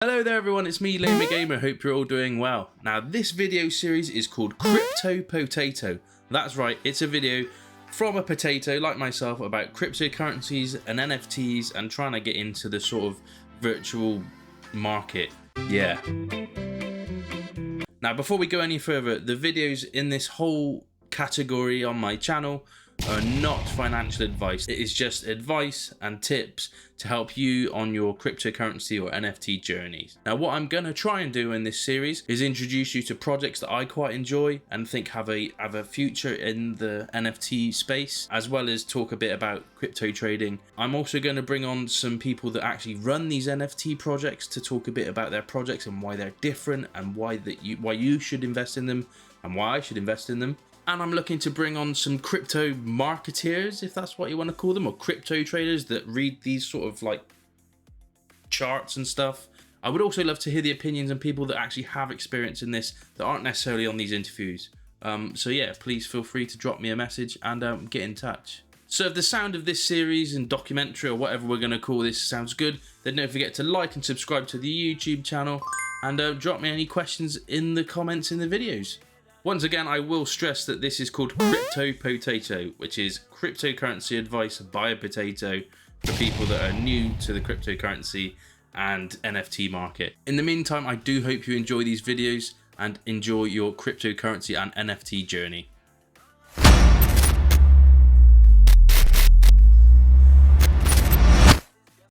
Hello there everyone, it's me, Liam the Gamer. Hope you're all doing well. Now this video series is called Crypto Potato. That's right, it's a video from a potato like myself about cryptocurrencies and NFTs and trying to get into the sort of virtual market. Yeah. Now before we go any further, the videos in this whole category on my channel are not financial advice. It is just advice and tips to help you on your cryptocurrency or NFT journeys. Now what I'm going to try and do in this series is introduce you to projects that I quite enjoy and think have a future in the NFT space, as well as talk a bit about crypto trading. I'm also going to bring on some people that actually run these NFT projects to talk a bit about their projects and why they're different and why you should invest in them and why I should invest in them. And I'm looking to bring on some crypto marketeers, if that's what you want to call them, or crypto traders that read these sort of like charts and stuff. I would also love to hear the opinions and people that actually have experience in this that aren't necessarily on these interviews. So yeah, please feel free to drop me a message and get in touch. So if the sound of this series and documentary or whatever we're going to call this sounds good, then don't forget to like and subscribe to the YouTube channel and drop me any questions in the comments in the videos. Once again, I will stress that this is called Crypto Potato, which is cryptocurrency advice by a potato for people that are new to the cryptocurrency and NFT market. In the meantime, I do hope you enjoy these videos and enjoy your cryptocurrency and NFT journey.